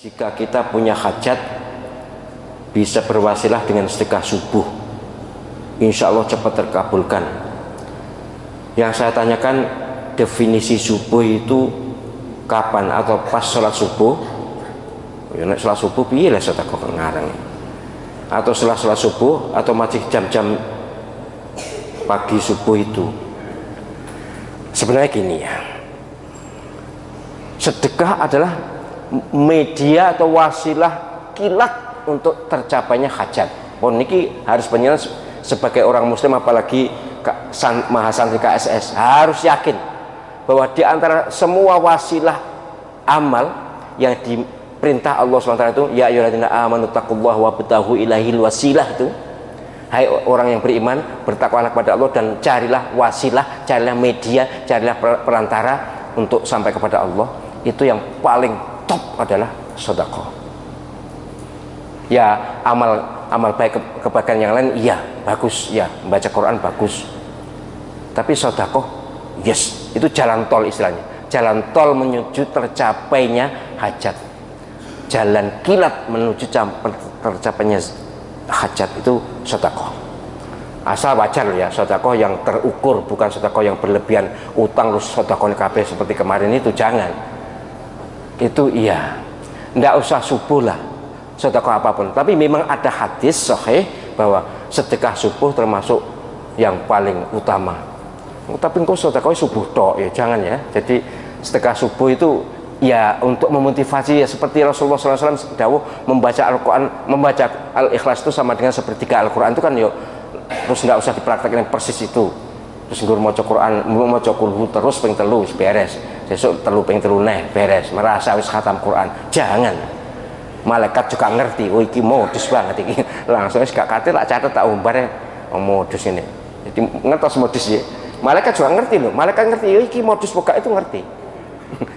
Jika kita punya hajat, bisa berwasilah dengan sedekah subuh, insya Allah cepat terkabulkan. Yang saya tanyakan, definisi subuh itu kapan? Atau pas sholat subuh? Ya, sholat subuh piye lah sedekah ngarang? Atau setelah sholat subuh, atau masih jam-jam pagi subuh itu? Sebenarnya gini ya, sedekah adalah media atau wasilah kilat untuk tercapainya hajat. Oh, niki harus benar sebagai orang muslim, apalagi mahasantri KSS, harus yakin bahwa di antara semua wasilah amal yang diperintah Allah SWT itu, ya ayyuhalladzina amanu taqullaha wabtaghu ilaihil wasilah, itu hai orang yang beriman, bertakwalah kepada Allah dan carilah wasilah, carilah media, carilah perantara untuk sampai kepada Allah. Itu yang paling top adalah sedekah. Ya, amal baik kebaikan yang lain iya bagus, ya membaca Quran bagus, tapi sedekah yes, itu jalan tol istilahnya, jalan tol menuju tercapainya hajat, jalan kilat menuju tercapainya hajat itu sedekah. Asal wajar ya, sedekah yang terukur, bukan sedekah yang berlebihan, utang lu sedekah kabeh seperti kemarin itu jangan. Itu iya, ndak usah subuh lah sedekah apapun, tapi memang ada hadis sahih bahwa sedekah subuh termasuk yang paling utama. Tapi engkau sedekah subuh tok ya jangan ya. Jadi sedekah subuh itu ya untuk memotivasi, ya seperti Rasulullah SAW dawuh, membaca Al-Quran, membaca Al-Ikhlas itu sama dengan sepertiga Al-Quran itu kan yo, terus nggak usah dipraktekkan persis itu. Terus nggur maca Quran, maca kulhu terus ping telu beres, sesuk telu ping telu neh beres, merasa wis khatam Quran. Jangan. Malaikat juga ngerti, oh iki modus banget iki. Langsung wis gak kate tak catet tak umbar modus ini. Jadi ngertos modus ya. Malaikat juga ngerti loh, malaikat ngerti, oh iki modus pokok itu ngerti.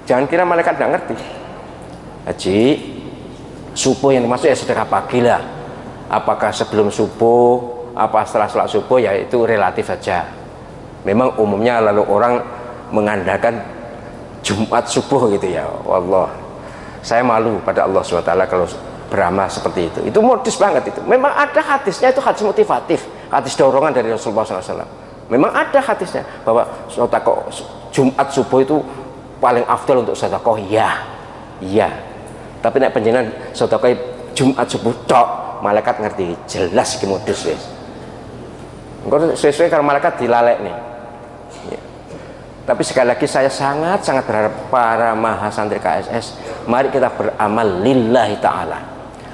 Jangan kira malaikat gak ngerti. Haji subuh yang dimaksud ya sedekah pagi lah. Apakah sebelum subuh, apa setelah sholat subuh, ya itu relatif saja. Memang umumnya lalu orang mengandalkan Jumat subuh gitu ya. Wallah, saya malu pada Allah SWT kalau beramal seperti itu. Itu modus banget itu. Memang ada hadisnya, itu hadis motivatif, hadis dorongan dari Rasulullah SAW. Memang ada hadisnya bahwa sedekah Jumat subuh itu paling afdal untuk sedekah. Iya. Tapi nek panjenengan sedekah Jumat subuh tok, malaikat ngerti jelas iki modus wis. Engko sesuai karo malaikat dilalek nih. Ya. Tapi sekali lagi saya sangat berharap para mahasantri KSS, mari kita beramal lillahi ta'ala.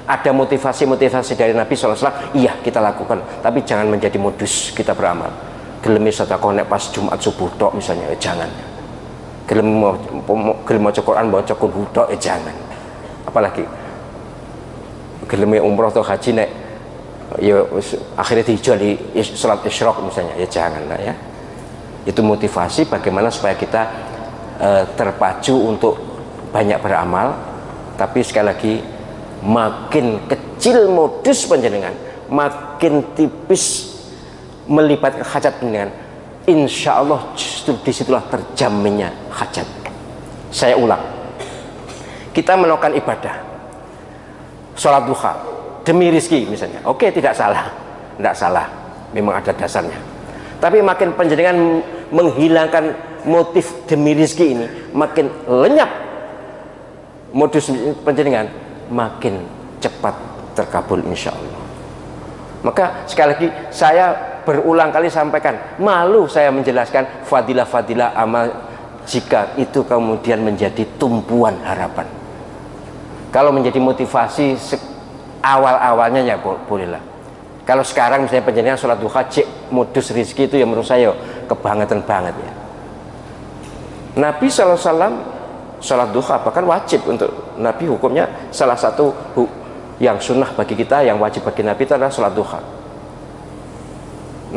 Ada motivasi dari Nabi SAW, iya kita lakukan, tapi jangan menjadi modus kita beramal. Gelem sedekah nek pas Jumat subuh tok misalnya, jangan. Gelem maca Quran maca kulhu tok, jangan. Apalagi gelem umroh atau haji nek ya akhirnya dijual di salat isyraq misalnya, ya jangan lah ya. Itu motivasi bagaimana supaya kita terpacu untuk banyak beramal. Tapi sekali lagi, makin kecil modus panjenengan, makin tipis melibatkan hajat panjenengan, insya Allah justru disitulah terjaminnya hajat. Saya ulang, kita melakukan ibadah sholat duha demi rizki misalnya, oke, tidak salah, memang ada dasarnya. Tapi makin panjenengan menghilangkan motif demi rizki ini, makin lenyap modus panjenengan, makin cepat terkabul insya Allah. Maka sekali lagi saya berulang kali sampaikan, malu saya menjelaskan fadilah-fadilah amal jika itu kemudian menjadi tumpuan harapan. Kalau menjadi motivasi awal-awalnya ya bolehlah. Kalau sekarang misalnya penjenengan sholat duha cek modus rizki, itu ya menurut saya kebangetan banget ya. Nabi SAW sholat duha bahkan wajib untuk Nabi, hukumnya salah satu yang sunnah bagi kita, yang wajib bagi Nabi itu adalah sholat duha.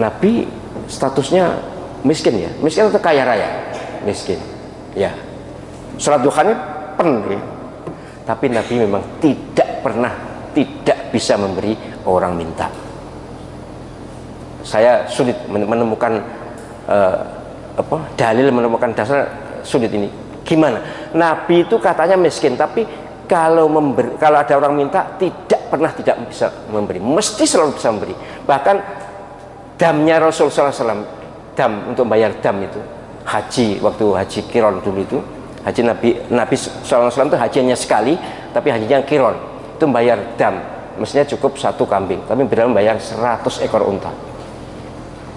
Nabi statusnya miskin ya, miskin atau kaya raya? Miskin ya. Sholat duhanya penuh ya. Tapi Nabi memang tidak bisa memberi orang minta. Saya sulit menemukan dalil, menemukan dasar, sulit ini. Gimana? Nabi itu katanya miskin, tapi kalau ada orang minta tidak pernah tidak bisa memberi, mesti selalu bisa memberi. Bahkan damnya Rasul SAW, dam untuk bayar dam itu, haji waktu haji Qiron dulu itu, haji Nabi SAW itu hajinya sekali, tapi hajinya Qiron itu bayar dam, mestinya cukup 1 kambing, tapi beliau membayar 100 ekor unta.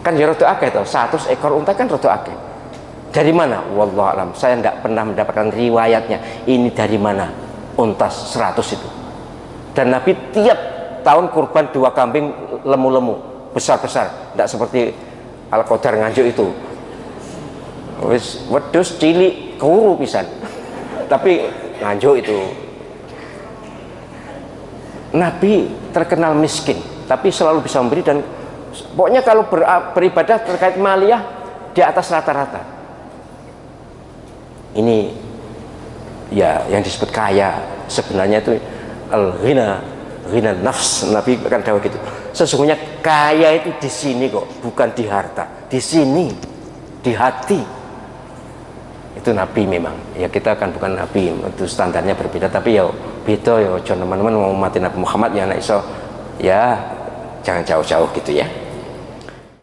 Kan ya rodo akeh toh, 100 ekor unta kan rodo akeh. Dari mana? Wallahu alam. Saya tidak pernah mendapatkan riwayatnya. Ini dari mana? Unta 100 itu. Dan Nabi tiap tahun kurban 2 kambing lemu-lemu, besar-besar. Tidak seperti Al-Qadar Nganjuk itu. Wis wedhus cilik kuru pisan. Tapi Nganjuk itu. Nabi terkenal miskin, tapi selalu bisa memberi, dan pokoknya kalau beribadah terkait maliyah di atas rata-rata. Ini ya yang disebut kaya sebenarnya itu al-ghina, ghina nafs. Nabi akan tahu gitu. Sesungguhnya kaya itu di sini kok, bukan di harta. Di sini, di hati. Itu Nabi memang. Ya kita kan bukan Nabi, itu standarnya berbeda. Tapi ya beda ya, teman-teman mau mati Nabi Muhammad ya, anak iso ya jangan jauh-jauh gitu ya.